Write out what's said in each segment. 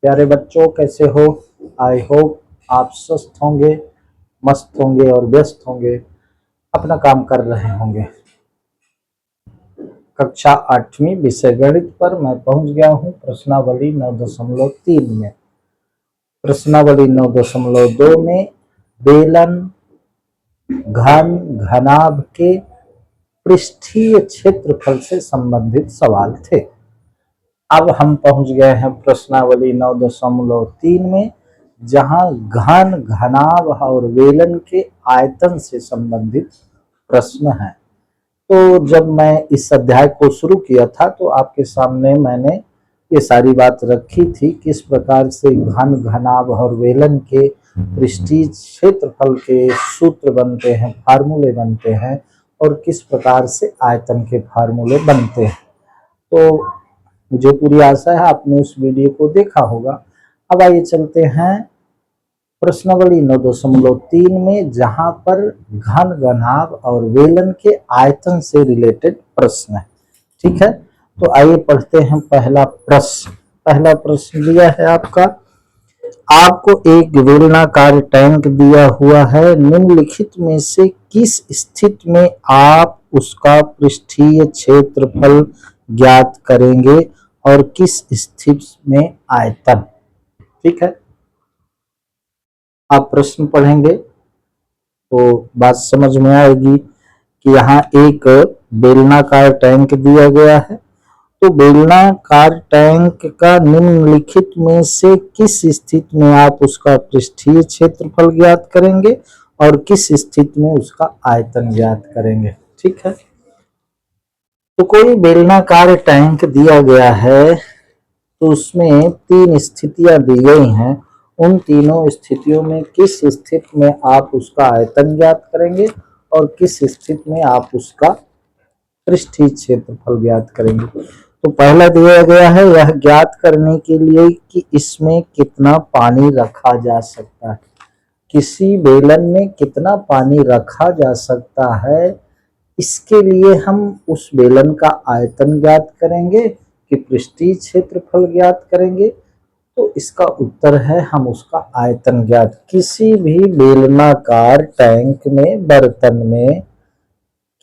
प्यारे बच्चों, कैसे हो? आई होप आप स्वस्थ होंगे, मस्त होंगे और व्यस्त होंगे, अपना काम कर रहे होंगे। कक्षा 8वीं विषय गणित पर मैं पहुंच गया हूं प्रश्नावली 9.3 में। प्रश्नावली 9.2 में बेलन घन घनाभ के पृष्ठीय क्षेत्रफल से संबंधित सवाल थे। अब हम पहुंच गए हैं प्रश्नावली 9.3 में, जहां घन घनाभ और बेलन के आयतन से संबंधित प्रश्न है। तो जब मैं इस अध्याय को शुरू किया था तो आपके सामने मैंने ये सारी बात रखी थी, किस प्रकार से घन घनाभ और बेलन के पृष्ठीय क्षेत्रफल के सूत्र बनते हैं, फार्मूले बनते हैं, और किस प्रकार से आयतन के फार्मूले बनते हैं। तो मुझे पूरी आशा है आपने उस वीडियो को देखा होगा। अब आइए चलते हैं प्रश्नावली 9.3 में, जहां पर घन घनाभ और बेलन के आयतन से रिलेटेड प्रश्न है। ठीक है, तो आइए पढ़ते हैं पहला प्रश्न। पहला प्रश्न दिया है आपको एक बेलनाकार टैंक दिया हुआ है। निम्नलिखित में से किस स्थिति में आप उसका पृष्ठीय क्षेत्रफल ज्ञात करेंगे और किस स्थिति में आयतन? ठीक है, आप प्रश्न पढ़ेंगे तो बात समझ में आएगी कि यहाँ एक बेलनाकार टैंक दिया गया है। तो बेलनाकार टैंक का निम्नलिखित में से किस स्थिति में आप उसका पृष्ठीय क्षेत्रफल ज्ञात करेंगे और किस स्थिति में उसका आयतन ज्ञात करेंगे? ठीक है, तो कोई बेलनाकार टैंक दिया गया है तो उसमें 3 स्थितियां दी गई हैं। उन तीनों स्थितियों में किस स्थिति में आप उसका आयतन ज्ञात करेंगे और किस स्थिति में आप उसका पृष्ठीय क्षेत्रफल ज्ञात करेंगे। तो पहला दिया गया है यह ज्ञात करने के लिए कि इसमें कितना पानी रखा जा सकता है। किसी बेलन में कितना पानी रखा जा सकता है, इसके लिए हम उस बेलन का आयतन ज्ञात करेंगे कि पृष्ठीय क्षेत्रफल ज्ञात करेंगे। तो इसका उत्तर है हम उसका आयतन ज्ञात। किसी भी बेलनाकार टैंक में, बर्तन में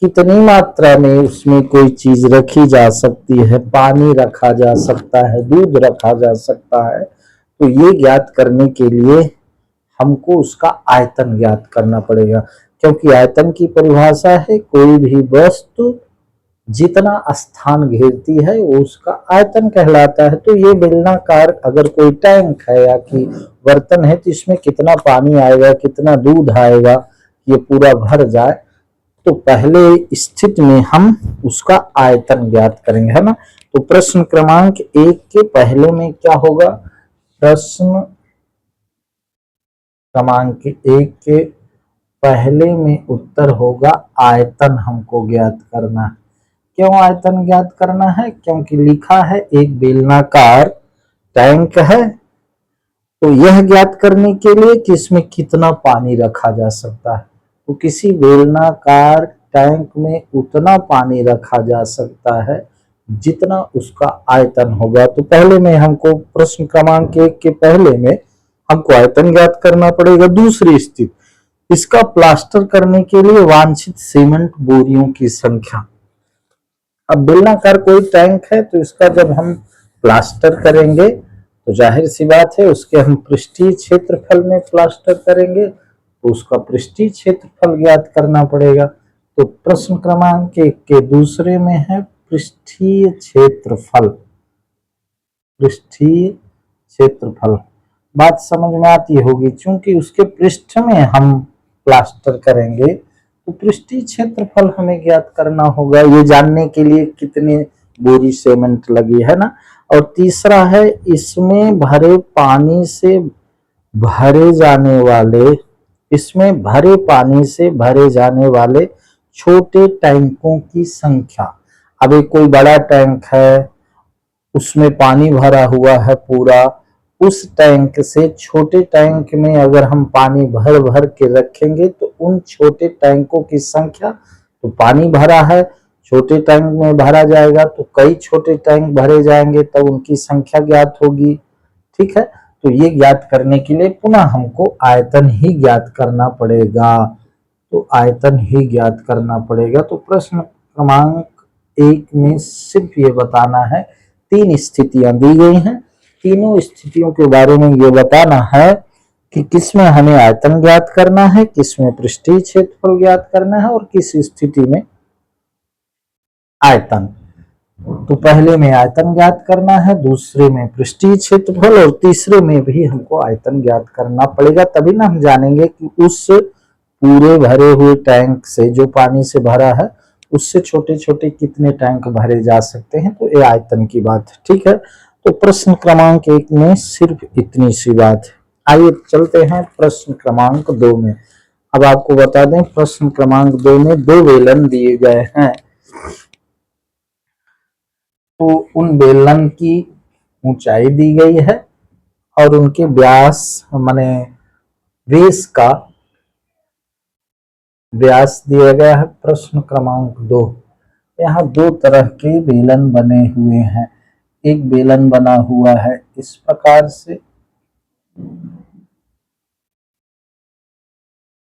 कितनी मात्रा में उसमें कोई चीज रखी जा सकती है, पानी रखा जा सकता है, दूध रखा जा सकता है, तो ये ज्ञात करने के लिए हमको उसका आयतन ज्ञात करना पड़ेगा। क्योंकि आयतन की परिभाषा है कोई भी वस्तु जितना स्थान घेरती है वो उसका आयतन कहलाता है। तो ये बेलनाकार अगर कोई टैंक है या कि बर्तन है तो इसमें कितना पानी आएगा, कितना दूध आएगा, ये पूरा भर जाए, तो पहले स्थिति में हम उसका आयतन ज्ञात करेंगे, है ना। तो प्रश्न क्रमांक 1 के पहले में क्या होगा? प्रश्न क्रमांक 1 के पहले में उत्तर होगा आयतन हमको ज्ञात करना है। क्यों आयतन ज्ञात करना है? क्योंकि लिखा है एक बेलनाकार टैंक है, तो यह ज्ञात करने के लिए कि इसमें कितना पानी रखा जा सकता है। तो किसी बेलनाकार टैंक में उतना पानी रखा जा सकता है जितना उसका आयतन होगा। तो पहले में हमको प्रश्न क्रमांक 1 के पहले में हमको आयतन ज्ञात करना पड़ेगा। दूसरी स्थिति, इसका प्लास्टर करने के लिए वांछित सीमेंट बोरियों की संख्या। अब बेलनाकार कोई टैंक है तो इसका जब हम प्लास्टर करेंगे तो जाहिर सी बात है उसके हम पृष्ठीय क्षेत्रफल में प्लास्टर करेंगे तो उसका पृष्ठीय क्षेत्रफल ज्ञात करना पड़ेगा। तो प्रश्न क्रमांक 1 के दूसरे में है पृष्ठीय क्षेत्रफल। पृष्ठीय क्षेत्रफल बात समझ में आती होगी, क्योंकि उसके पृष्ठ में हम प्लास्टर करेंगे तो पृष्ठीय क्षेत्रफल हमें ज्ञात करना होगा, ये जानने के लिए कितने बोरी सीमेंट लगी, है ना। और तीसरा है इसमें भरे पानी से भरे जाने वाले, इसमें भरे पानी से भरे जाने वाले छोटे टैंकों की संख्या। अब एक कोई बड़ा टैंक है, उसमें पानी भरा हुआ है पूरा, उस टैंक से छोटे टैंक में अगर हम पानी भर भर के रखेंगे तो उन छोटे टैंकों की संख्या, तो पानी भरा है, छोटे टैंक में भरा जाएगा तो कई छोटे टैंक भरे जाएंगे तब उनकी संख्या ज्ञात होगी। ठीक है। तो ये ज्ञात करने के लिए पुनः हमको आयतन ही ज्ञात करना पड़ेगा, तो आयतन ही ज्ञात करना पड़ेगा। तो प्रश्न क्रमांक 1 में सिर्फ ये बताना है, 3 स्थितियां दी गई हैं, तीनों स्थितियों के बारे में ये बताना है कि किसमें हमें आयतन ज्ञात करना है, किसमें पृष्ठीय क्षेत्रफल ज्ञात करना है और किस स्थिति में आयतन। तो पहले में आयतन ज्ञात करना है, दूसरे में पृष्ठीय क्षेत्रफल और तीसरे में भी हमको आयतन ज्ञात करना पड़ेगा। तभी ना हम जानेंगे कि उस पूरे भरे हुए टैंक से, जो पानी से भरा है, उससे छोटे छोटे कितने टैंक भरे जा सकते हैं। तो ये आयतन की बात है, ठीक है। तो प्रश्न क्रमांक 1 में सिर्फ इतनी सी बात है। आइए चलते हैं प्रश्न क्रमांक 2 में। अब आपको बता दें, प्रश्न क्रमांक 2 में 2 बेलन दिए गए हैं। तो उन बेलन की ऊंचाई दी गई है और उनके व्यास माने बेस का व्यास दिया गया है। प्रश्न क्रमांक 2, यहाँ 2 तरह के बेलन बने हुए हैं। एक बेलन बना हुआ है इस प्रकार से,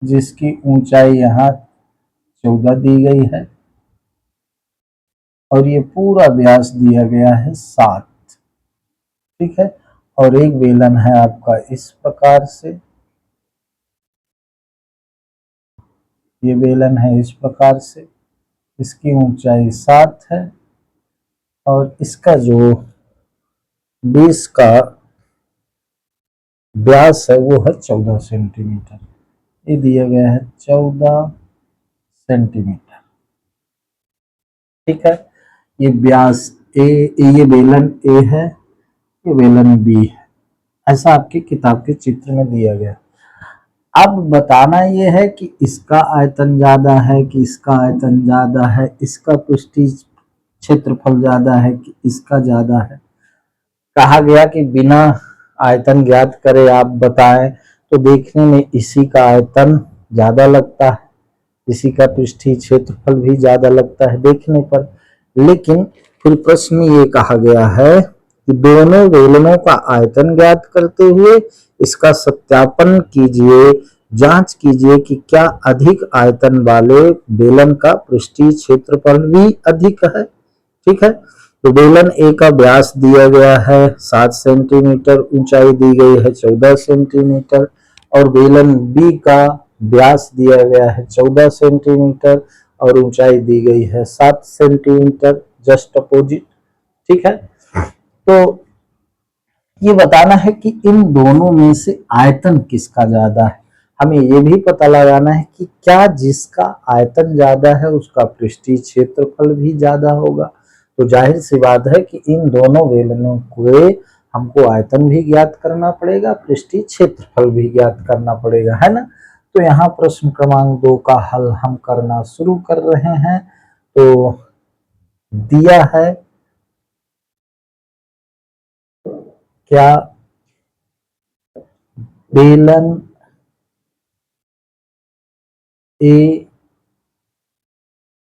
जिसकी ऊंचाई यहाँ 14 दी गई है और ये पूरा व्यास दिया गया है 7, ठीक है। और एक बेलन है आपका इस प्रकार से, ये बेलन है इस प्रकार से, इसकी ऊंचाई 7 है और इसका जो बेस का व्यास है वो है 14 सेंटीमीटर। ये दिया गया है 14 सेंटीमीटर, ठीक है। ये व्यास ए, ये बेलन ए है, ये बेलन बी है, ऐसा आपकी किताब के चित्र में दिया गया। अब बताना ये है कि इसका आयतन ज्यादा है कि इसका आयतन ज्यादा है, इसका पृष्ठीय क्षेत्रफल ज्यादा है कि इसका ज्यादा है। कहा गया कि बिना आयतन ज्ञात करे आप बताएं, तो देखने में इसी का आयतन ज्यादा लगता है, इसी का पृष्ठीय क्षेत्रफल भी ज्यादा लगता है देखने पर। लेकिन फिर प्रश्न में ये कहा गया है कि दोनों बेलनों का आयतन ज्ञात करते हुए इसका सत्यापन कीजिए, जांच कीजिए कि क्या अधिक आयतन वाले बेलन का पृष्ठीय क्षेत्रफल भी अधिक है, ठीक है। तो बेलन ए का व्यास दिया गया है 7 सेंटीमीटर, ऊंचाई दी गई है 14 सेंटीमीटर, और बेलन बी का व्यास दिया गया है 14 सेंटीमीटर और ऊंचाई दी गई है 7 सेंटीमीटर, जस्ट अपोजिट, ठीक है। तो ये बताना है कि इन दोनों में से आयतन किसका ज्यादा है। हमें ये भी पता लगाना है कि क्या जिसका आयतन ज्यादा है उसका पृष्ठीय क्षेत्रफल भी ज्यादा होगा। तो जाहिर सी बात है कि इन दोनों बेलनों को हमको आयतन भी ज्ञात करना पड़ेगा, पृष्ठीय क्षेत्रफल भी ज्ञात करना पड़ेगा, है ना। तो यहाँ प्रश्न क्रमांक 2 का हल हम करना शुरू कर रहे हैं। तो दिया है क्या बेलन ए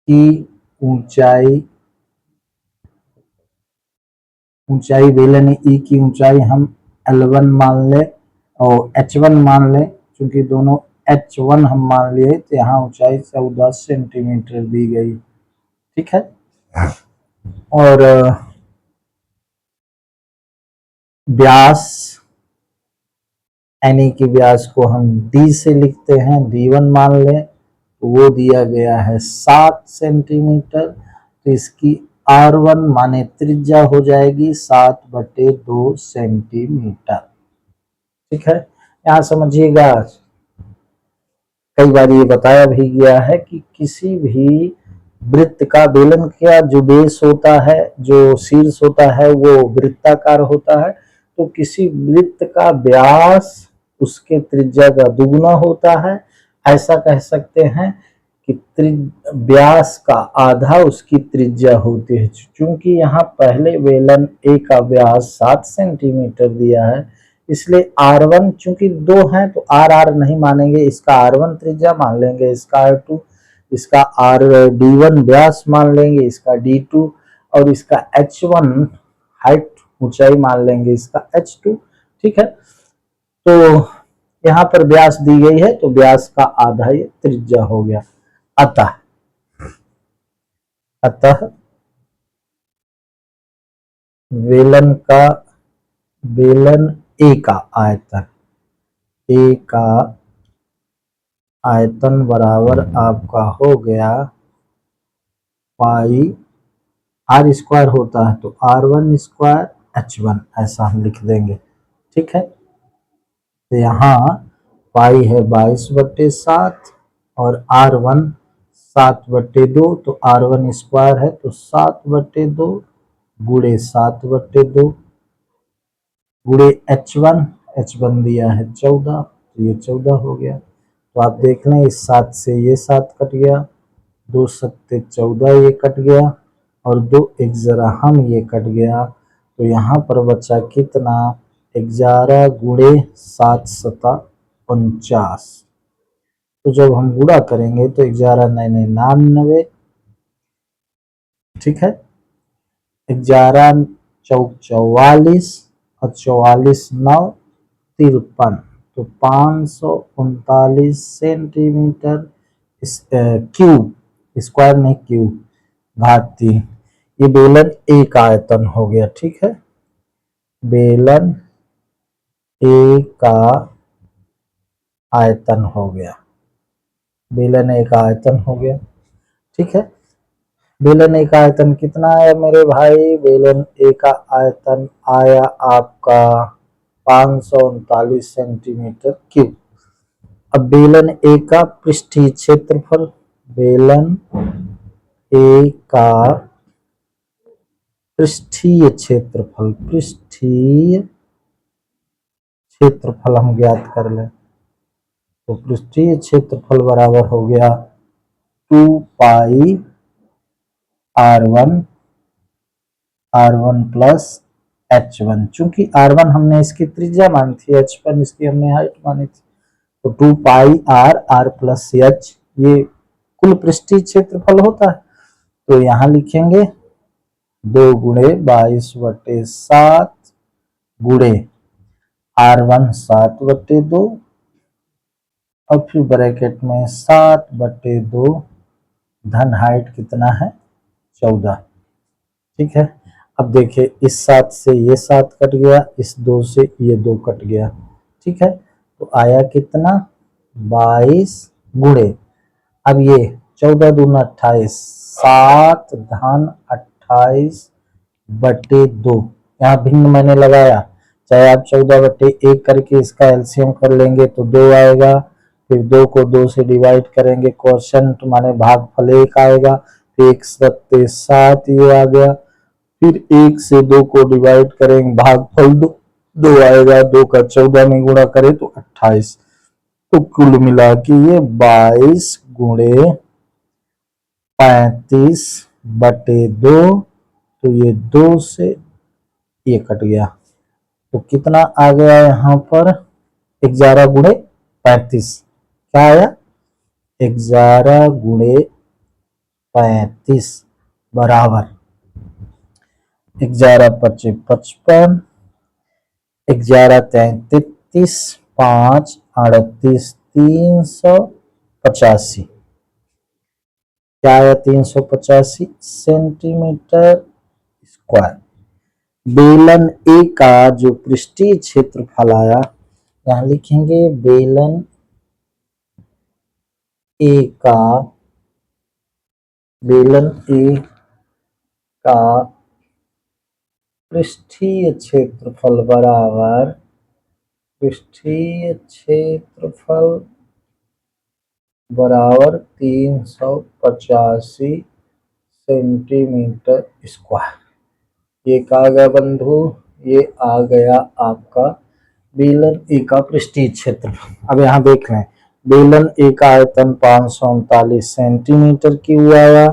की ऊंचाई बेलन ई की ऊंचाई हम L1 मान ले और H1 मान ले, क्योंकि दोनों H1 हम मान लिए, तो यहाँ ऊंचाई 14 सेंटीमीटर दी गई, ठीक है। और व्यास यानी कि व्यास को हम D से लिखते हैं, D1 मान लें, तो वो दिया गया है 7 सेंटीमीटर। तो इसकी R1 माने त्रिज्या हो जाएगी 7/2 सेंटीमीटर, ठीक है। यहाँ समझिएगा, कई बार ये बताया भी गया है कि किसी भी वृत्त का, बेलन का जो बेस होता है, जो शीर्ष होता है, वो वृत्ताकार होता है। तो किसी वृत्त का व्यास उसके त्रिज्या का दुगुना होता है, ऐसा कह सकते हैं कि व्यास का आधा उसकी त्रिज्या होती है। क्योंकि यहाँ पहले बेलन ए का व्यास 7 सेंटीमीटर दिया है, इसलिए R1 चूंकि 2 है तो R नहीं मानेंगे, इसका R1 त्रिज्या मान लेंगे, इसका R2, इसका D1 व्यास मान लेंगे, इसका D2 और इसका H1 हाइट ऊंचाई मान लेंगे, इसका H2, ठीक है। तो यहाँ पर व्यास दी गई है तो व्यास का आधा ये त्रिज्या हो गया। अतः अतः बेलन ए का आयतन, ए का आयतन बराबर आपका हो गया पाई, आर स्क्वायर होता है तो R1 स्क्वायर H1 ऐसा हम लिख देंगे। ठीक है, तो यहाँ पाई है 22/7 और R1 7/2, तो R1 स्क्वायर है तो 7/2 गुणे 7/2 गुणे H1 दिया है 14, तो ये 14 हो गया। तो आप देख लें इस 7 से ये 7 कट गया, 2 सत्ते 14 ये कट गया और 2 एक जरा हम ये कट गया, तो यहाँ पर बचा कितना 11 गुणे 7 सता 49। तो जब हम गुणा करेंगे तो 11 9 99, ठीक है, 11 चौक 44 और 44 9 53, तो 539 सेंटीमीटर क्यूब, स्क्वायर नहीं क्यूब, घात 3। ये बेलन ए का आयतन हो गया। ठीक है, बेलन ए का आयतन हो गया, बेलन ए का आयतन हो गया। ठीक है, बेलन ए का आयतन कितना आया मेरे भाई, बेलन ए का आयतन आया आपका 539 सेंटीमीटर क्यूब। अब बेलन ए का पृष्ठीय क्षेत्रफल, बेलन ए का पृष्ठीय क्षेत्रफल, पृष्ठीय क्षेत्रफल हम ज्ञात कर लें, तो पृष्ठीय क्षेत्रफल बराबर हो गया 2 पाई R1 प्लस H1। चूंकि R1 हमने इसकी त्रिज्या मानी थी, H1 इसकी हमने हाइट मानी थी, तो 2 पाई R प्लस H ये कुल पृष्ठीय क्षेत्रफल होता है। तो यहाँ लिखेंगे 2 गुणे 22/7 गुणे R1 7/2 और फिर ब्रैकेट में 7/2 धन हाइट कितना है 14। ठीक है, अब देखिए इस 7 से ये 7 कट गया, इस 2 से ये 2 कट गया। ठीक है, तो आया कितना 22 गुणे, अब ये 14 दूना 28, 7 धन 28/2, यहाँ भिन्न मैंने लगाया, चाहे आप 14/1 करके इसका एलसीएम कर लेंगे तो 2 आएगा, फिर 2 को 2 से डिवाइड करेंगे, क्वोशंट माने भागफल 1 आएगा, फिर 1 सत्ते 7 ये आ गया, फिर 1 से 2 को डिवाइड करेंगे, भागफल 2 आएगा, 2 का 14 में गुणा करें तो 28, तो कुल मिला के ये 22 गुणे 35/2, तो ये 2 से ये कट गया, तो कितना आ गया यहाँ पर 11 गुणे 35, क्या आया 11 गुणे 35 बराबर 11 पचे 55, 11 33, 5 38, 385, क्या आया 385 सेंटीमीटर स्क्वायर। बेलन ए का जो पृष्ठीय क्षेत्रफल आया, यहाँ लिखेंगे बेलन ए का, बेलन ए का पृष्ठीय क्षेत्रफल बराबर, पृष्ठीय क्षेत्रफल बराबर 385 सेंटीमीटर स्क्वायर। ये क्या आ गया बंधु, ये आ गया आपका बेलन ए का पृष्ठीय क्षेत्रफल। अब यहाँ देख लें, बेलन ए का आयतन 539 सेंटीमीटर क्यूब आया,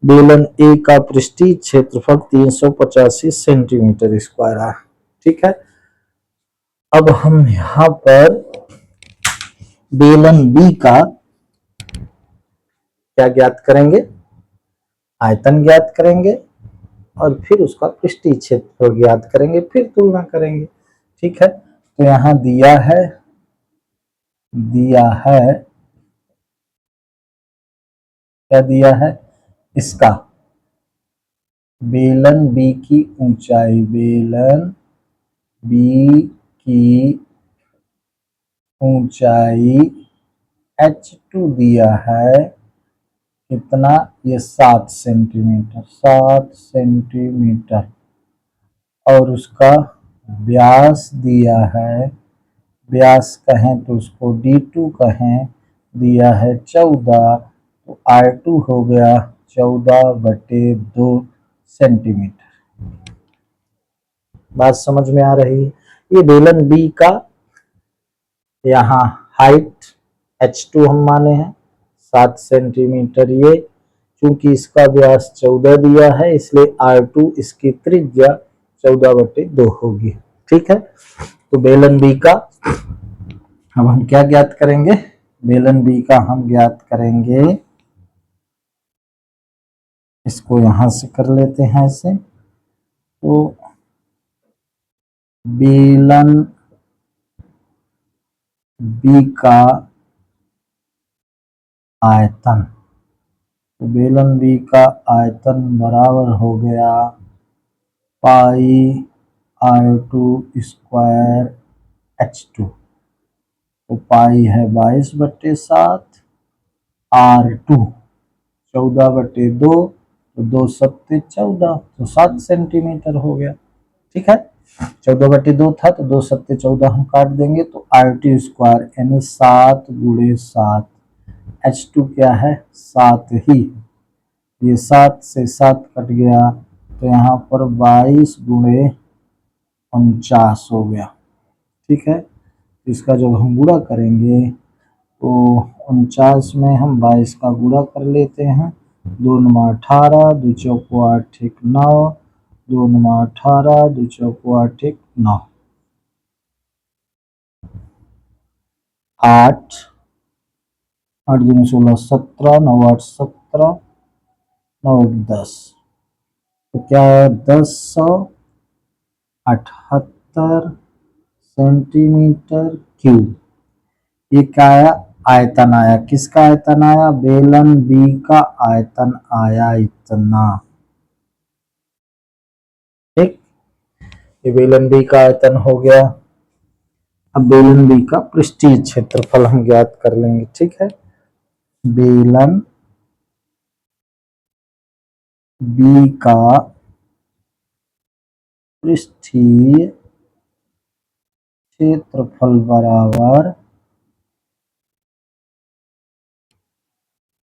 बेलन ए का पृष्ठीय क्षेत्रफल 385 सेंटीमीटर स्क्वायर आया। ठीक है, अब हम यहाँ पर बेलन बी का क्या ज्ञात करेंगे, आयतन ज्ञात करेंगे और फिर उसका पृष्ठीय क्षेत्रफल ज्ञात करेंगे, फिर तुलना करेंगे। ठीक है, तो यहाँ दिया है क्या दिया है, इसका बेलन बी की ऊंचाई, बेलन बी की ऊंचाई H2 दिया है कितना, ये 7 सेंटीमीटर, 7 सेंटीमीटर, और उसका व्यास दिया है, व्यास कहें तो उसको D2 कहें, दिया है 14, तो R2 हो गया 14/2 सेंटीमीटर। बात समझ में आ रही है। ये बेलन बी का यहाँ हाइट H2 हम माने हैं 7 सेंटीमीटर, ये चूंकि इसका व्यास 14 दिया है इसलिए R2 इसकी त्रिज्या 14/2 होगी। ठीक है, तो बेलन बी का अब हम क्या ज्ञात करेंगे, बेलन बी का हम ज्ञात करेंगे, इसको यहां से कर लेते हैं ऐसे, तो बेलन बी का आयतन, तो बेलन बी का आयतन बराबर हो गया पाई R2 स्क्वायर H2, तो पाई है 22/7, R2 14/2, तो 2 7 14, तो 7 सेंटीमीटर हो गया। ठीक है, 14/2 था तो 2 7 14 हम काट देंगे, तो R2 स्क्वायर यानी 7 × 7, H2 क्या है 7 ही, ये 7 से 7 कट गया, तो यहाँ पर 22 × 49 हो गया। ठीक है, इसका जब हम गुणा करेंगे तो 49 में हम 22 का गुणा कर लेते हैं, 2 9 18, 2 चौको 8 1 9, 2 9 18, 2 चौको 8 1 9, 8 8 दूनी 16 17, 9 8 17, 9 1 10, तो क्या है 1078 सेंटीमीटर क्यूब। ये क्या आया, आयतन आया, किसका आयतन आया, बेलन बी का आयतन आया इतना। ठीक, ये बेलन बी का आयतन हो गया। अब बेलन बी का पृष्ठीय क्षेत्रफल हम ज्ञात कर लेंगे। ठीक है, बेलन बी का पृष्ठीय क्षेत्रफल बराबर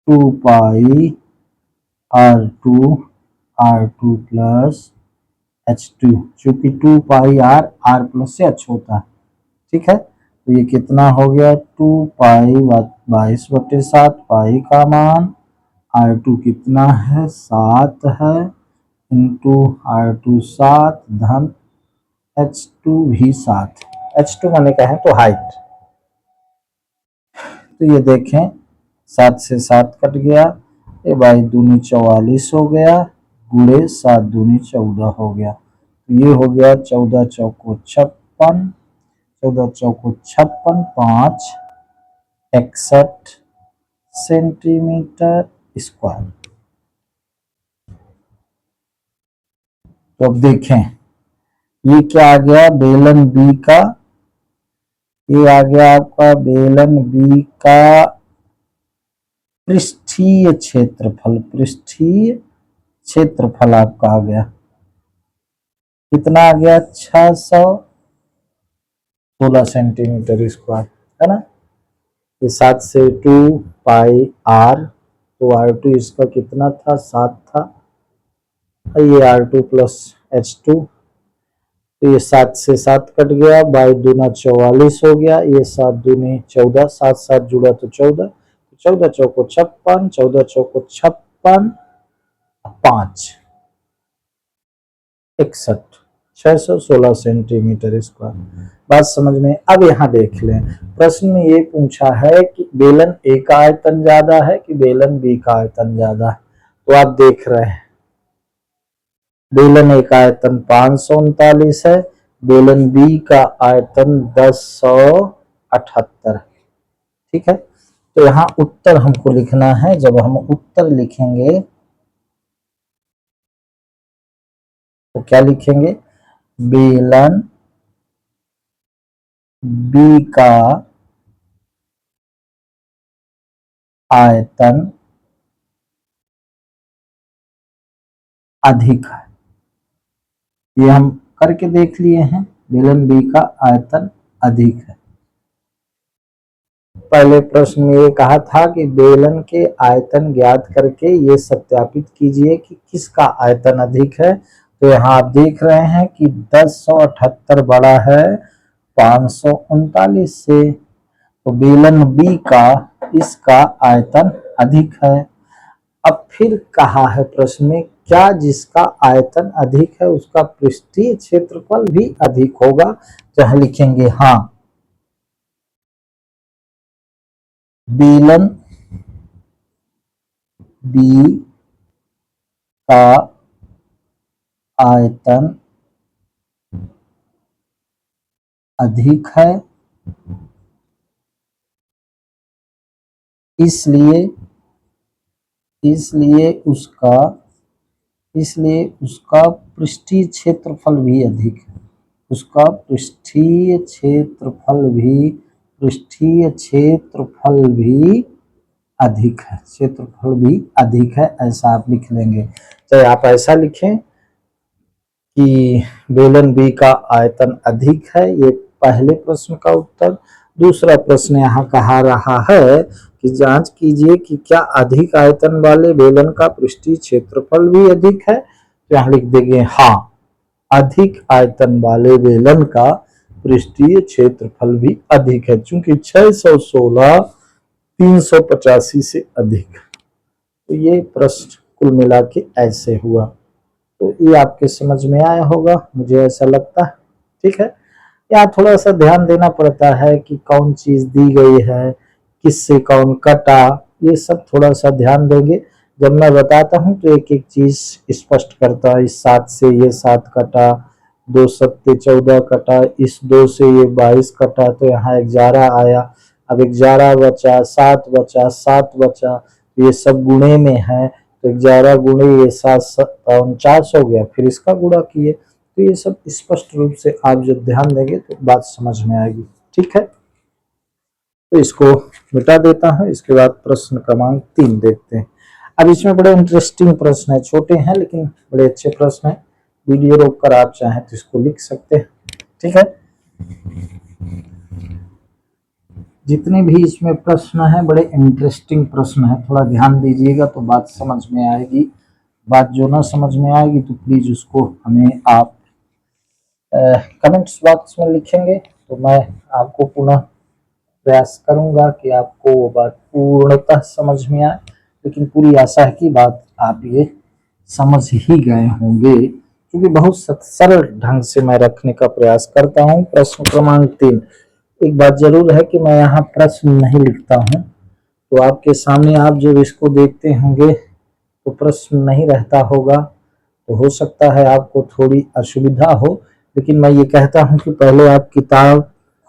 2 पाई R2 प्लस H2, चूंकि 2 पाई R प्लस से H होता है। ठीक है, तो ये कितना हो गया 2 पाई 22/7, पाई का मान R2 कितना है 7 है, इंटू R2 7 धन H2 भी 7, H2 माने का है तो हाइट, तो ये देखें 7 से 7 कट गया, ये 22 दूनी 44 हो गया, गुणे 7 दूनी 14 हो गया, तो ये हो गया 14 चौको 56, 14 चौको 56, 5 61 सेंटीमीटर स्क्वायर। तो अब देखें ये क्या आ गया, बेलन बी का, ये आ गया आपका बेलन बी का पृष्ठीय क्षेत्रफल, पृष्ठीय क्षेत्रफल आपका आ गया, कितना आ गया 616 सेंटीमीटर स्क्वायर, है ना। ये 7 से 2 पाई R, तो R2 इसका कितना था 7 था, ये R2 प्लस H2, तो ये 7 से 7 कट गया, 22 दूना 44 हो गया, ये 7 दूनी 14, 7 7 जुड़ा तो 14, 14 चौको 56, 14 चौको 56, 5 61, 616 सेंटीमीटर स्क्वायर। बात समझ में। अब यहाँ देख लें, प्रश्न में ये पूछा है कि बेलन ए का आयतन ज्यादा है कि बेलन बी का आयतन ज्यादा है, तो आप देख रहे हैं बेलन ए का आयतन 539 है, बेलन बी का आयतन 1078। ठीक है, तो यहाँ उत्तर हमको लिखना है। जब हम उत्तर लिखेंगे तो क्या लिखेंगे? बेलन बी का आयतन अधिक है। ये हम करके देख लिए हैं, बेलन बी का आयतन अधिक है। पहले प्रश्न में ये कहा था कि बेलन के आयतन ज्ञात करके ये सत्यापित कीजिए कि किसका आयतन अधिक है। तो यहाँ आप देख रहे हैं कि 1078 बड़ा है 539 से, तो बेलन बी का इसका आयतन अधिक है। अब फिर कहा है प्रश्न में, क्या जिसका आयतन अधिक है उसका पृष्ठीय क्षेत्रफल भी अधिक होगा? तो यहाँ लिखेंगे हाँ, बेलन बी का आयतन अधिक है, इसलिए इसलिए उसका इसलिए उसका पृष्ठीय क्षेत्रफल भी अधिक है। उसका पृष्ठीय क्षेत्रफल भी अधिक है। क्षेत्रफल भी अधिक है, ऐसा आप लिख लेंगे। चाहे आप ऐसा लिखें कि बेलन बी का आयतन अधिक है, ये पहले प्रश्न का उत्तर। दूसरा प्रश्न यहाँ कहा रहा है कि जांच कीजिए कि क्या अधिक आयतन वाले बेलन का पृष्ठीय क्षेत्रफल भी अधिक है। तो यहाँ लिख देंगे हाँ, अधिक आयतन वाले बेलन का पृष्ठीय क्षेत्रफल भी अधिक है, चूंकि 616 385 से अधिक। तो ये प्रश्न कुल मिला के ऐसे हुआ। तो ये आपके समझ में आया होगा, मुझे ऐसा लगता है। ठीक है, यहाँ थोड़ा सा ध्यान देना पड़ता है कि कौन चीज दी गई है, किससे कौन कटा, ये सब थोड़ा सा ध्यान देंगे। जब मैं बताता हूँ तो एक एक चीज स्पष्ट करता है। इस 7 से ये 7 कटा, 2 सत्ते 14 कटा, इस 2 से ये 22 कटा, तो यहाँ 11 आया। अब 11 बचा, 7 बचा, 7 बचा, ये सब गुणे में है, तो 11 गुणे ये 7 49 हो गया, फिर इसका गुणा किए। तो ये सब स्पष्ट रूप से आप जब ध्यान देंगे तो बात समझ में आएगी। ठीक है, तो इसको मिटा देता हूं। इसके बाद प्रश्न क्रमांक 3 देखते हैं। अब इसमें बड़े इंटरेस्टिंग प्रश्न है, छोटे हैं लेकिन बड़े अच्छे प्रश्न हैं। वीडियो रोककर आप चाहें तो इसको लिख सकते हैं। ठीक है, जितने भी इसमें प्रश्न हैं बड़े इंटरेस्टिंग प्रश्न है, थोड़ा ध्यान दीजिएगा तो बात समझ में आएगी। बात जो ना समझ में आएगी तो प्लीज उसको हमें आप कमेंट्स बॉक्स में लिखेंगे, तो मैं आपको पुनः प्रयास करूंगा कि आपको वो बात पूर्णतः समझ में आए। लेकिन पूरी आशा है कि बात आप ये समझ ही गए होंगे, क्योंकि बहुत सरल ढंग से मैं रखने का प्रयास करता हूँ। प्रश्न क्रमांक 3, एक बात जरूर है कि मैं यहाँ प्रश्न नहीं लिखता हूँ, तो आपके सामने आप जब इसको देखते होंगे तो प्रश्न नहीं रहता होगा, तो हो सकता है आपको थोड़ी असुविधा हो। लेकिन मैं ये कहता हूँ कि पहले आप किताब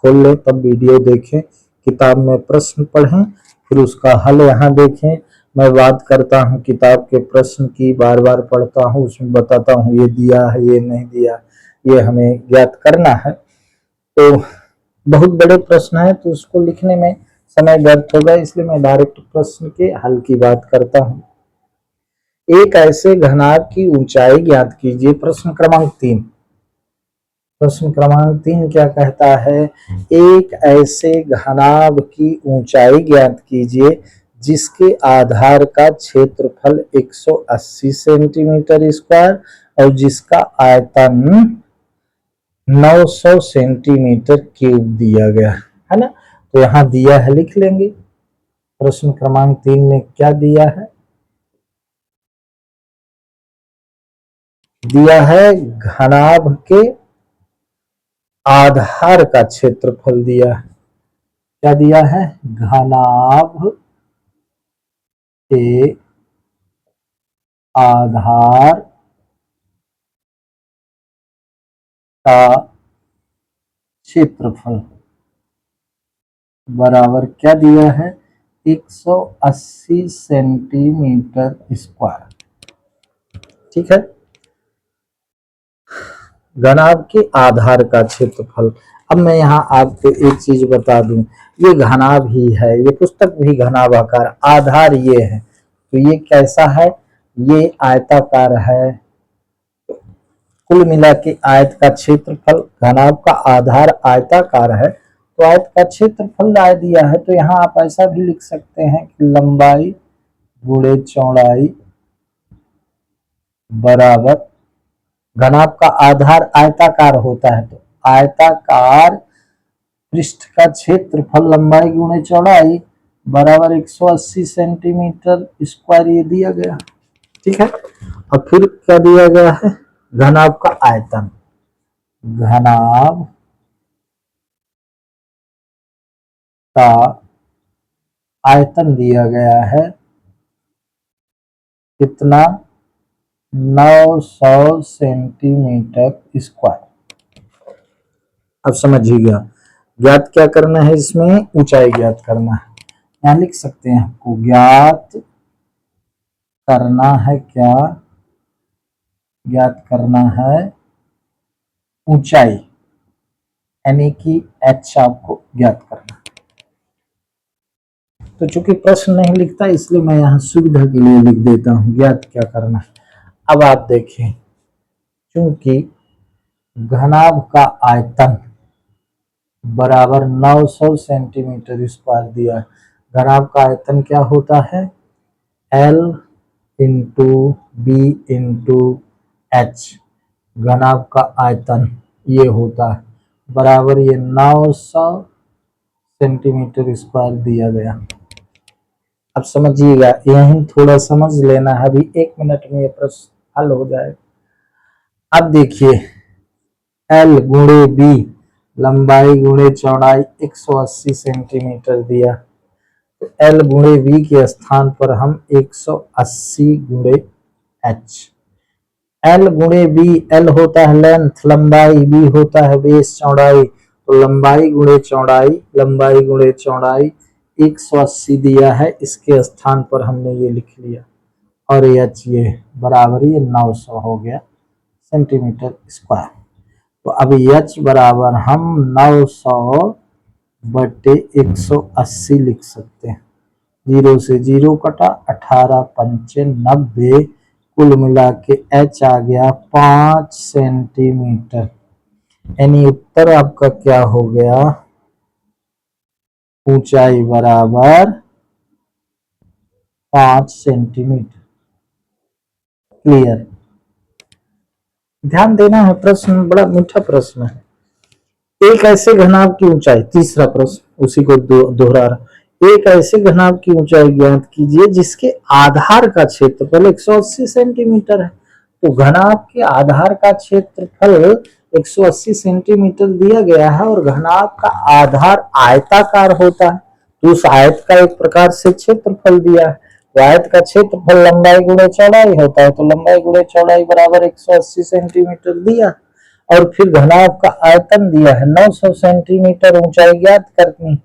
खोल लें तब वीडियो देखें, किताब में प्रश्न पढ़ें, फिर उसका हल यहाँ देखें। मैं बात करता हूँ किताब के प्रश्न की, बार बार पढ़ता हूँ, उसमें बताता हूँ ये दिया है, ये नहीं दिया, ये हमें ज्ञात करना है। तो बहुत बड़े प्रश्न है तो उसको लिखने में समय व्यर्थ होगा, इसलिए मैं डायरेक्ट प्रश्न के हल की बात करता हूँ। एक ऐसे घनाभ की ऊंचाई ज्ञात कीजिए। प्रश्न क्रमांक 3, प्रश्न क्रमांक 3 क्या कहता है? एक ऐसे घनाभ की ऊंचाई ज्ञात कीजिए जिसके आधार का क्षेत्रफल 180 सेंटीमीटर स्क्वायर और जिसका आयतन 900 सेंटीमीटर क्यूब दिया गया है ना। तो यहाँ दिया है, लिख लेंगे। प्रश्न क्रमांक 3 में क्या दिया है? दिया है घनाभ के आधार का क्षेत्रफल दिया है। क्या दिया है? घनाभ के आधार का क्षेत्रफल बराबर क्या दिया है, 180 सेंटीमीटर स्क्वायर। ठीक है, घनाभ के आधार का क्षेत्रफल। अब मैं यहाँ आपको एक चीज बता दूं, ये घनाभ ही है, ये पुस्तक भी घनाभाकार, आधार ये है, तो ये कैसा है, ये आयताकार है। कुल मिला के आयत का क्षेत्रफल, घनाभ का आधार आयताकार है, तो आयत का क्षेत्रफल ला दिया है। तो यहाँ आप ऐसा भी लिख सकते हैं कि लंबाई गुणे चौड़ाई बराबर, घनाभ का आधार आयताकार होता है, तो आयताकार पृष्ठ का क्षेत्रफल लंबाई गुणे चौड़ाई बराबर 180 सेंटीमीटर स्क्वायर, ये दिया गया। ठीक है, और फिर क्या दिया गया है, घनाभ का आयतन, घनाभ का आयतन दिया गया है कितना, 900 सेंटीमीटर स्क्वायर। अब समझिएगा, ज्ञात क्या करना है, इसमें ऊंचाई ज्ञात करना है। यहां लिख सकते हैं आपको, ज्ञात करना है क्या, ज्ञात करना है ऊंचाई, यानी कि h आपको ज्ञात करना है। तो चूंकि प्रश्न नहीं लिखता इसलिए मैं यहाँ सुविधा के लिए लिख देता हूँ ज्ञात क्या करना है। अब आप देखें, चूंकि घनाभ का आयतन बराबर 900 सेंटीमीटर स्क्वायर दिया है, घनाभ का आयतन क्या होता है, L into B into H, घनाभ का आयतन ये होता है, बराबर ये 900 सेंटीमीटर स्क्वायर दिया गया। अब समझिएगा, यही थोड़ा समझ लेना है, अभी 1 मिनट में ये प्रश्न हल हो जाएगा। अब देखिए, L गुणे बी, लंबाई गुणे चौड़ाई 180 सेंटीमीटर दिया, तो L गुणे बी के स्थान पर हम 180 गुणे एच, L गुणे बी, L होता है लेंथ लंबाई, B होता है बेस चौड़ाई, तो लंबाई गुणे चौड़ाई, लंबाई गुणे चौड़ाई 180 दिया है, इसके स्थान पर हमने ये लिख लिया, और एच ये बराबर ये 900 हो गया सेंटीमीटर स्क्वायर। तो अब एच बराबर हम 900 बटे 180 लिख सकते हैं, 0 से 0 कटा, 18 पंचे 90, कुल मिला के एच आ गया 5 सेंटीमीटर, यानी उत्तर आपका क्या हो गया, ऊंचाई बराबर 5 सेंटीमीटर। क्लियर, ध्यान देना है, प्रश्न बड़ा मीठा प्रश्न है। एक ऐसे घनाभ की ऊंचाई, तीसरा प्रश्न उसी को दोहरा रहा, एक ऐसे घनाभ की ऊंचाई ज्ञात कीजिए जिसके आधार का क्षेत्रफल 180 सेंटीमीटर है। तो घनाभ के आधार का क्षेत्रफल 180 सेंटीमीटर दिया गया है, और घनाभ का आधार आयताकार होता है, तो उस आयत का एक प्रकार से क्षेत्रफल दिया है, तो आयत का क्षेत्रफल लंबाई गुणे चौड़ाई होता है, तो लंबाई गुणे चौड़ाई बराबर 180 सेंटीमीटर दिया, और फिर घनाभ का आयतन दिया है 900 सेंटीमीटर, ऊंचाई ज्ञात करनी।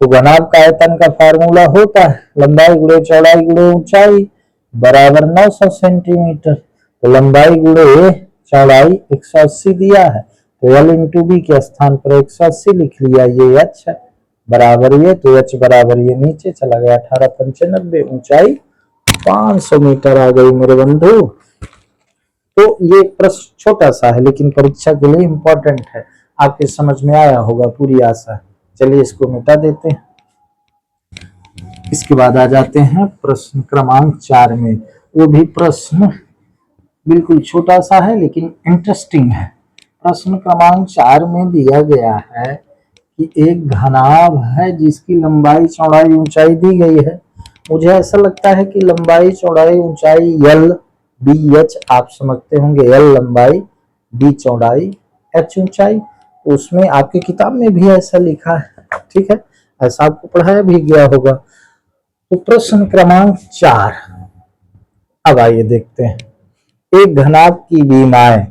तो घनाभ का आयतन का फार्मूला होता है लंबाई गुणे चौड़ाई गुणे ऊंचाई बराबर 900 सेंटीमीटर, तो लंबाई गुणे चौड़ाई 180 दिया है, तो L इंटू बी के स्थान पर 180 लिख लिया, ये एच है बराबर ये, तो एच बराबर ये नीचे चला गया 18 पंचे 90, ऊंचाई 500 मीटर आ गई मेरे बंधु। तो ये प्रश्न छोटा सा है लेकिन परीक्षा के लिए इंपॉर्टेंट है, आपके समझ में आया होगा पूरी आशा है। चलिए इसको मिटा देते हैं, इसके बाद आ जाते हैं प्रश्न क्रमांक 4 में। वो भी प्रश्न बिल्कुल छोटा सा है लेकिन इंटरेस्टिंग है। प्रश्न क्रमांक 4 में दिया गया है कि एक घनाभ है जिसकी लंबाई चौड़ाई ऊंचाई दी गई है। मुझे ऐसा लगता है कि लंबाई चौड़ाई ऊंचाई L बी एच आप समझते होंगे, L लंबाई B चौड़ाई H ऊंचाई, उसमें आपकी किताब में भी ऐसा लिखा है, ठीक है, ऐसा आपको पढ़ाया भी गया होगा। तो प्रश्न क्रमांक 4, अब आइए देखते हैं। एक घनाभ की विमाएं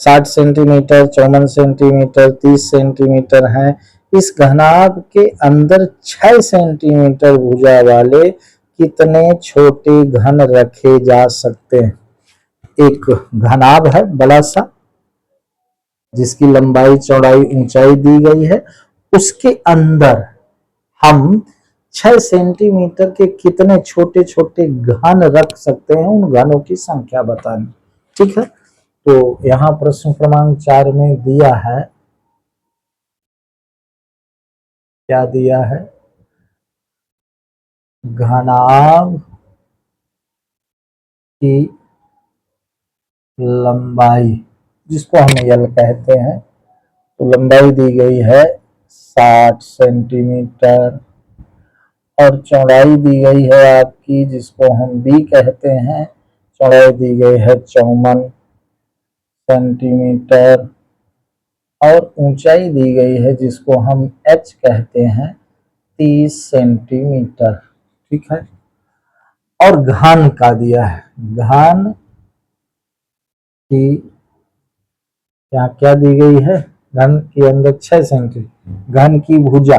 60 सेंटीमीटर, 54 सेंटीमीटर, 30 सेंटीमीटर है। इस घनाभ के अंदर 6 सेंटीमीटर भुजा वाले कितने छोटे घन रखे जा सकते हैं? एक घनाभ है बड़ा सा, जिसकी लंबाई चौड़ाई ऊंचाई दी गई है, उसके अंदर हम 6 सेंटीमीटर के कितने छोटे छोटे घन रख सकते हैं, उन घनों की संख्या बतानी। ठीक है, तो यहां प्रश्न क्रमांक 4 में दिया है, क्या दिया है? घनाभ की लंबाई, जिसको हम यल कहते हैं, तो लंबाई दी गई है 60 सेंटीमीटर और चौड़ाई दी गई है आपकी, जिसको हम बी कहते हैं, चौड़ाई दी गई है 54 सेंटीमीटर और ऊंचाई दी गई है, जिसको हम एच कहते हैं, 30 सेंटीमीटर। ठीक है, और घन का दिया है, घन की यहाँ क्या दी गई है? घन के अंदर 6 सेंटीमीटर, घन की भुजा,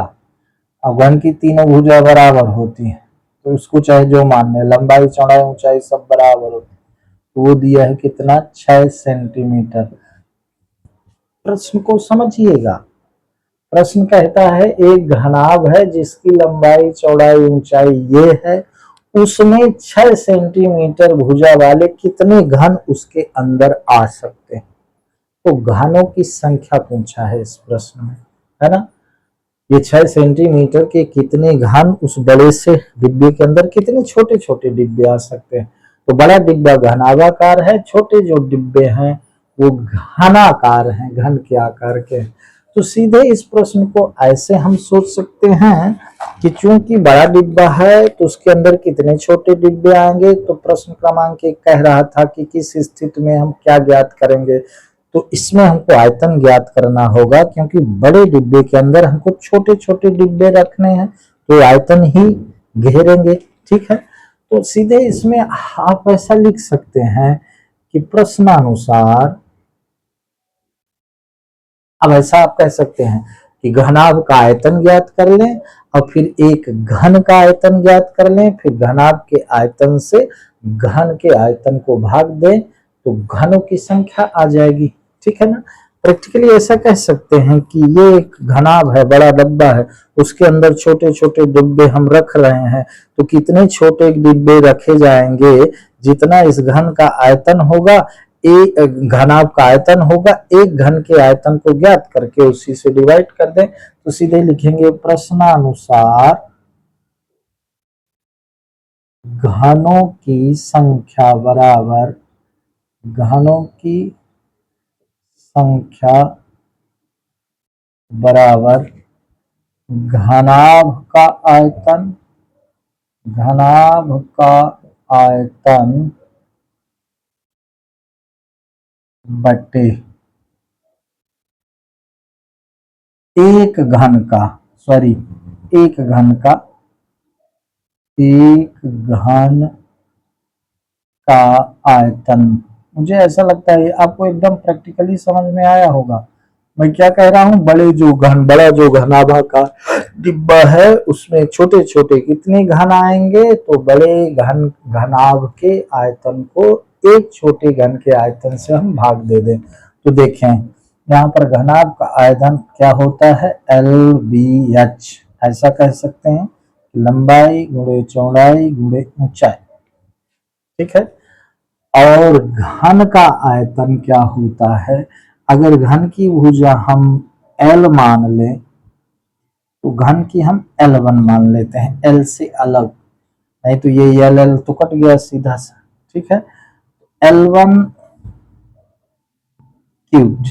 अब घन की तीनों भुजा बराबर होती है, तो उसको चाहे जो मान ले, लंबाई चौड़ाई ऊंचाई सब बराबर होती है, तो वो दिया है कितना? 6 सेंटीमीटर। प्रश्न को समझिएगा, प्रश्न कहता है एक घनाभ है जिसकी लंबाई चौड़ाई ऊंचाई ये है, उसमें 6 सेंटीमीटर भुजा वाले कितने घन उसके अंदर आ सकते हैं? तो घनों की संख्या पूछा है इस प्रश्न में, है ना। ये 6 सेंटीमीटर के कितने घन उस बड़े से डिब्बे के अंदर, कितने छोटे छोटे डिब्बे आ सकते हैं? तो बड़ा डिब्बा घनाभाकार है, छोटे जो डिब्बे हैं वो घनाकार हैं, घन के आकार के। तो सीधे इस प्रश्न को ऐसे हम सोच सकते हैं कि चूंकि बड़ा डिब्बा है तो उसके अंदर कितने छोटे डिब्बे आएंगे। तो प्रश्न क्रमांक 1 कह रहा था कि किस स्थिति में हम क्या ज्ञात करेंगे, तो इसमें हमको आयतन ज्ञात करना होगा, क्योंकि बड़े डिब्बे के अंदर हमको छोटे छोटे डिब्बे रखने हैं, तो आयतन ही घेरेंगे। ठीक है, तो सीधे इसमें आप ऐसा लिख सकते हैं कि प्रश्नानुसार, अब ऐसा आप कह सकते हैं कि घनाभ का आयतन ज्ञात कर लें और फिर एक घन का आयतन ज्ञात कर लें, फिर घनाभ के आयतन से घन के आयतन को भाग दें, तो घनों की संख्या आ जाएगी। ठीक है ना। प्रैक्टिकली ऐसा कह सकते हैं कि ये एक घनाभ है, बड़ा डब्बा है, उसके अंदर छोटे छोटे डिब्बे हम रख रहे हैं, तो कितने छोटे डिब्बे रखे जाएंगे, जितना इस घन का आयतन होगा, एक घनाभ का आयतन होगा, एक घन के आयतन को ज्ञात करके उसी से डिवाइड कर दें, तो सीधे लिखेंगे प्रश्नानुसार घनों की संख्या बराबर घनों की संख्या बराबर घनाभ का आयतन, घनाभ का आयतन बटे एक घन का, सॉरी एक घन का, एक घन का आयतन। मुझे ऐसा लगता है आपको एकदम प्रैक्टिकली समझ में आया होगा मैं क्या कह रहा हूं। बड़ा जो घनाभा का डिब्बा है उसमें छोटे छोटे कितने घन आएंगे, तो बड़े घनाभ के आयतन को एक छोटे घन के आयतन से हम भाग दे दें। तो देखें यहाँ पर घनाभ का आयतन क्या होता है, LBH, ऐसा कह सकते हैं, लंबाई गुणे चौड़ाई गुणे ऊंचाई। ठीक है, और घन का आयतन क्या होता है, अगर घन की भुजा हम L मान लें, तो घन की हम L1 मान लेते हैं, L से अलग, नहीं तो ये L तो कट गया सीधा सा। ठीक है, L1 क्यूब्ड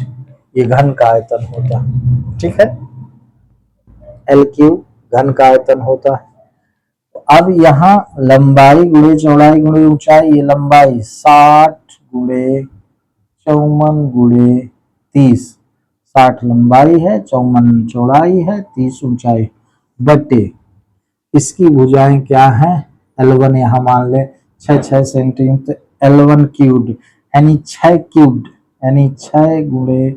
ये घन का आयतन होता है। ठीक है, L क्यूब घन का आयतन होता है। अब यहाँ लंबाई गुणे चौड़ाई गुणे ऊंचाई, ये लंबाई 60 गुणे 54 गुणे 30, 60 लंबाई है, 54 चौड़ाई है, 30 ऊंचाई, बटे इसकी भुजाएं क्या है, L1 यहाँ मान ले 6 सेंटीमीटर, L1 क्यूब्ड यानी 6 क्यूब्ड यानी 6 गुणे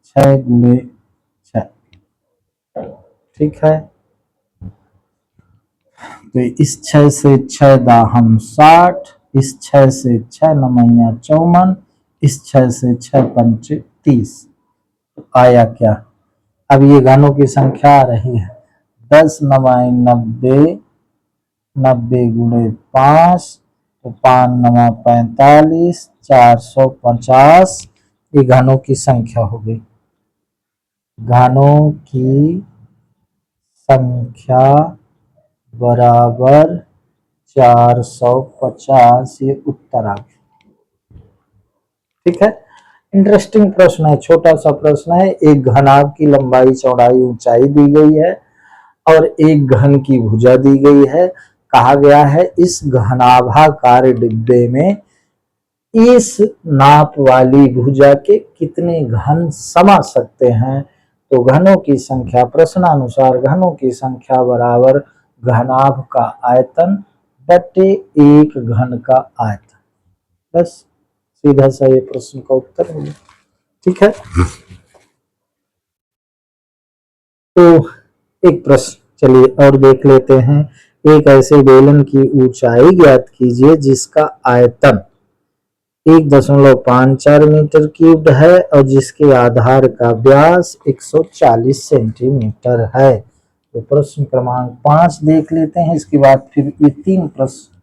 6 गुणे 6। ठीक है, तो इस 6 से 6 दाहम 60, इस 6 से 6 नमैया 54, इस 6 से 6 पंचे 30। तो आया क्या? अब ये घनों की संख्या आ रही है 10 नवाई 90, 90 गुणे 5, तो 5 नवा 45, 450। ये घनों की संख्या हो गई। घनों की संख्या बराबर 450, ये उत्तर आ गया। ठीक है, इंटरेस्टिंग प्रश्न है, छोटा सा प्रश्न है। एक घनाभ की लंबाई चौड़ाई ऊंचाई दी गई है और एक घन की भुजा दी गई है। कहा गया है इस घनाभाकार डिब्बे में इस नाप वाली भुजा के कितने घन समा सकते हैं। तो घनों की संख्या, प्रश्नानुसार घनों की संख्या बराबर घनाभ का आयतन बटे एक घन का आयतन। बस सीधा सा ये प्रश्न का उत्तर होगा। ठीक है, तो एक प्रश्न चलिए और देख लेते हैं। एक ऐसे बेलन की ऊंचाई ज्ञात कीजिए जिसका आयतन 1.54 मीटर क्यूब है और जिसके आधार का व्यास 140 सेंटीमीटर है। तो प्रश्न क्रमांक 5 देख लेते हैं, इसके बाद फिर ये 3 प्रश्न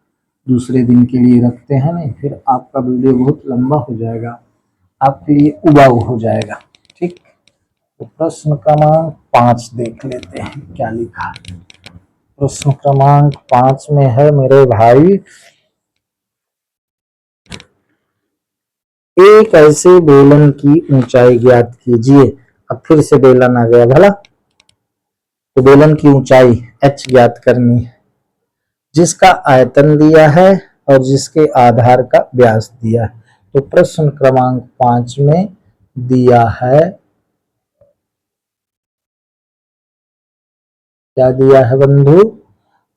दूसरे दिन के लिए रखते हैं, नहीं फिर आपका वीडियो बहुत लंबा हो जाएगा, आपके लिए उबाऊ हो जाएगा। ठीक, तो प्रश्न क्रमांक 5 देख लेते हैं क्या लिखा है। प्रश्न क्रमांक 5 में है मेरे भाई, एक ऐसे बेलन की ऊंचाई ज्ञात कीजिए। अब फिर से बेलन आ गया भला, तो बेलन की ऊंचाई h ज्ञात करनी है जिसका आयतन दिया है और जिसके आधार का व्यास दिया है। तो प्रश्न क्रमांक 5 में दिया है, क्या दिया है बंधु?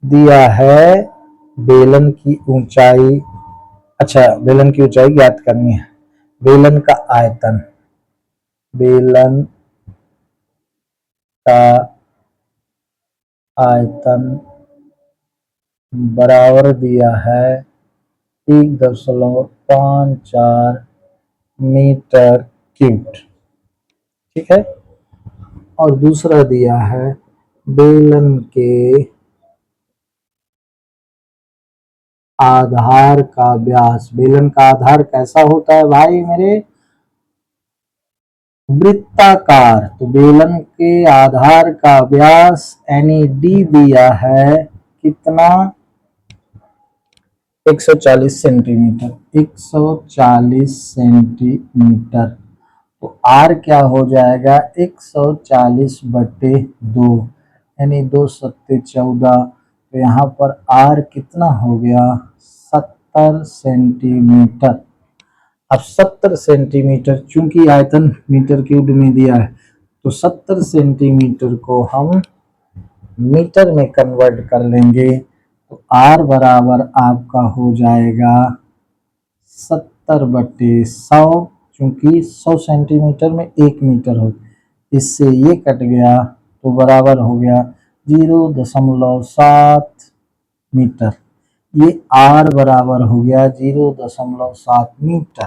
दिया है बेलन की ऊंचाई, अच्छा बेलन की ऊंचाई ज्ञात करनी है। बेलन का आयतन, बेलन का आयतन बराबर दिया है 1.54 मीटर क्यूब। ठीक है, और दूसरा दिया है बेलन के आधार का व्यास। बेलन का आधार कैसा होता है भाई मेरे? वृत्ताकार। तो बेलन के आधार का व्यास यानी डी दिया है कितना? 140 सेंटीमीटर, 140 सेंटीमीटर। तो आर क्या हो जाएगा? 140 बटे 2 यानी 2 सत्ते 14। तो यहाँ पर आर कितना हो गया? 70 सेंटीमीटर। अब 70 सेंटीमीटर, चूंकि आयतन मीटर क्यूब में दिया है तो 70 सेंटीमीटर को हम मीटर में कन्वर्ट कर लेंगे। तो आर बराबर आपका हो जाएगा 70 बटे 100, चूंकि 100 सेंटीमीटर में 1 मीटर हो, इससे ये कट गया तो बराबर हो गया 0.7 मीटर। ये आर बराबर हो गया 0.7 मीटर।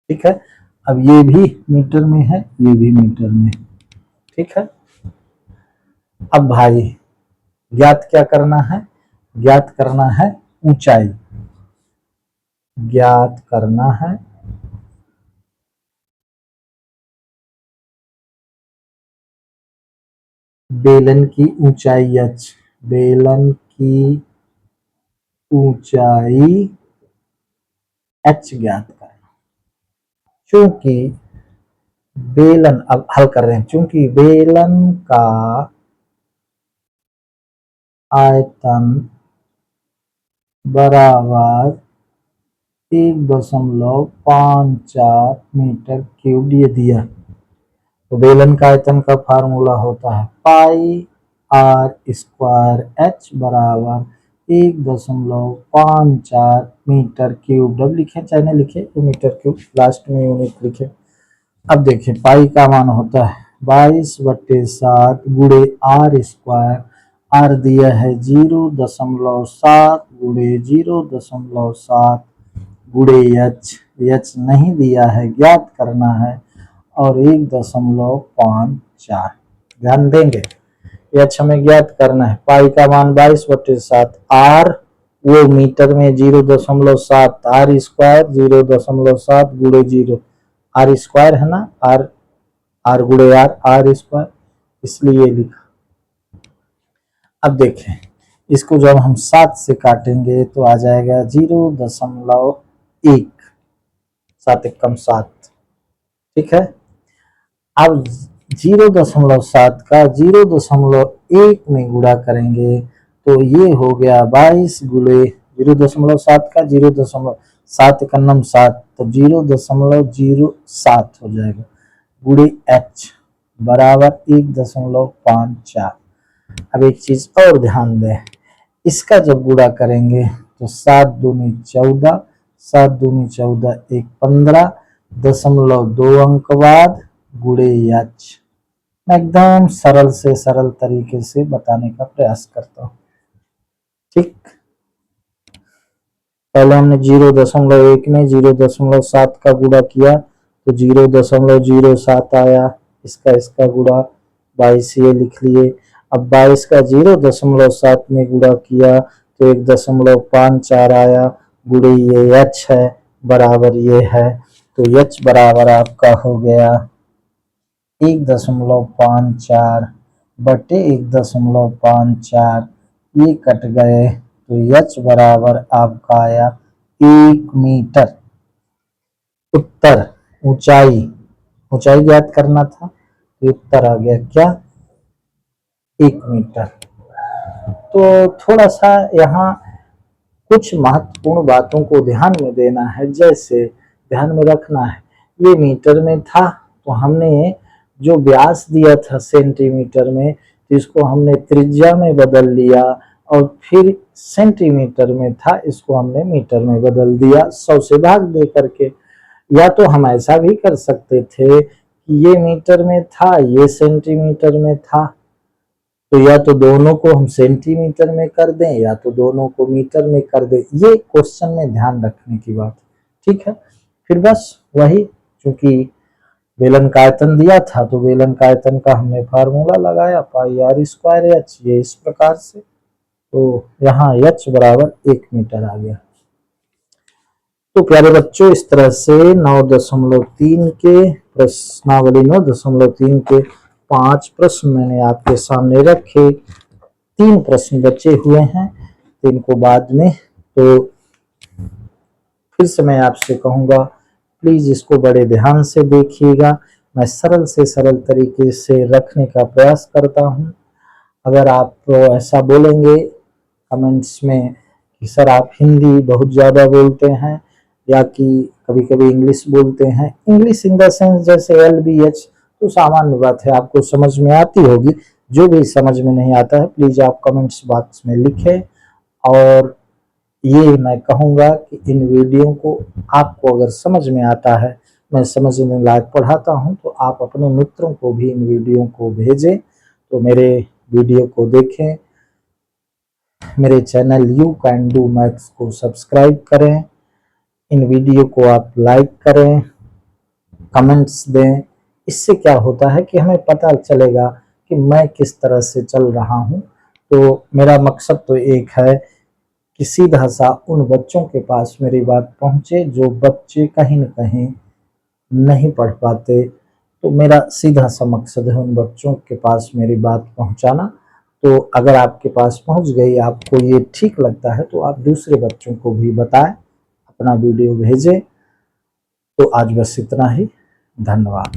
ठीक है, अब ये भी मीटर में है, ये भी मीटर में। ठीक है, अब भाई ज्ञात क्या करना है? ज्ञात करना है ऊंचाई, ज्ञात करना है बेलन की ऊंचाई h। बेलन की ऊंचाई h ज्ञात करना। चूंकि बेलन, अब हल कर रहे हैं, चूंकि बेलन का आयतन बराबर 1.54 मीटर क्यूब ये दिया, तो बेलन का आयतन का फार्मूला होता है पाई आर स्क्वायर एच बराबर 1.54 मीटर क्यूब। अब लिखे चाहे नहीं लिखे, ये मीटर क्यूब लास्ट में यूनिट लिखे। अब देखिए पाई का मान होता है 22/7 गुणे आर स्क्वायर। आर दिया है 0.7 गुणे 0.7 गुणे एच। एच नहीं दिया है, ज्ञात करना है, और 1.54 ध्यान देंगे। एच हमें ज्ञात करना है। पाई का मान 22/7, आर वो मीटर में 0.7, आर स्क्वायर 0.7 गुणे 0, आर स्क्वायर है ना, आर आर गुणे आर, आर स्क्वायर, इसलिए लिखा। अब देखें इसको जब हम 7 से काटेंगे तो आ जाएगा 0.1, 7 एकम 7, ठीक है। अब 0.7 का 0.1 में गुणा करेंगे तो ये हो गया 22 गुणे 0.7 का 0.7 का नम 7, तो 0.07 हो जाएगा गुणे एच बराबर 1.54। अब एक चीज और ध्यान दें, इसका जब गुणा करेंगे तो 7 दूनी 14, 7 दूनी 14 1 15.2 अंक बाद गुणे एच। मैं एकदम सरल से सरल तरीके से बताने का प्रयास करता हूँ, ठीक। पहले हमने 0.1 में 0.7 का गुणा किया तो 0.07 आया, इसका गुणा 22 ये लिख लिए। अब 22 का 0.7 में गुणा किया तो 1.54 आया, गुणे ये एच है बराबर ये है, तो एच बराबर आपका हो गया 1.54 बटे 1.54, ये कट गए तो एच बराबर आपका आया 1 मीटर। उत्तर ऊंचाई, ऊंचाई ज्ञात करना था तो उत्तर आ गया क्या, 1 मीटर। तो थोड़ा सा यहाँ कुछ महत्वपूर्ण बातों को ध्यान में देना है, जैसे ध्यान में रखना है ये मीटर में था तो हमने जो व्यास दिया था सेंटीमीटर में तो इसको हमने त्रिज्या में बदल लिया, और फिर सेंटीमीटर में था इसको हमने मीटर में बदल दिया 100 से भाग दे करके। या तो हम ऐसा भी कर सकते थे कि ये मीटर में था ये सेंटीमीटर में था, तो या तो दोनों को हम सेंटीमीटर में कर दें या तो दोनों को मीटर में कर दें, ये क्वेश्चन में ध्यान रखने की बात, ठीक है। फिर बस वही, क्योंकि बेलन का आयतन दिया था तो बेलन का आयतन का हमने फार्मूला लगाया पाई आर स्क्वायर एच, ये इस प्रकार से, तो यहाँ एच बराबर 1 मीटर आ गया। तो प्यारे बच्चों इस तरह से 9.3 के प्रश्नावली 9.3 के 5 प्रश्न मैंने आपके सामने रखे। 3 प्रश्न बचे हुए हैं, 3 को बाद में। तो फिर से मैं आपसे कहूँगा प्लीज इसको बड़े ध्यान से देखिएगा, मैं सरल से सरल तरीके से रखने का प्रयास करता हूँ। अगर आप ऐसा बोलेंगे कमेंट्स में कि सर आप हिंदी बहुत ज़्यादा बोलते हैं या कि कभी कभी इंग्लिश बोलते हैं, इंग्लिश इन द सेंस जैसे LBH, तो सामान्य बात है आपको समझ में आती होगी। जो भी समझ में नहीं आता है प्लीज़ आप कमेंट्स बॉक्स में लिखें। और ये मैं कहूँगा कि इन वीडियो को आपको अगर समझ में आता है, मैं समझने लायक पढ़ाता हूँ, तो आप अपने मित्रों को भी इन वीडियो को भेजें, तो मेरे वीडियो को देखें, मेरे channel you can do maths को सब्सक्राइब करें, इन वीडियो को आप लाइक करें, कमेंट्स दें। इससे क्या होता है कि हमें पता चलेगा कि मैं किस तरह से चल रहा हूँ। तो मेरा मकसद तो एक है कि सीधा सा उन बच्चों के पास मेरी बात पहुँचे जो बच्चे कहीं न कहीं नहीं पढ़ पाते, तो मेरा सीधा सा मकसद है उन बच्चों के पास मेरी बात पहुँचाना। तो अगर आपके पास पहुँच गई, आपको ये ठीक लगता है, तो आप दूसरे बच्चों को भी बताएं, अपना वीडियो भेजें। तो आज बस इतना ही, धन्यवाद।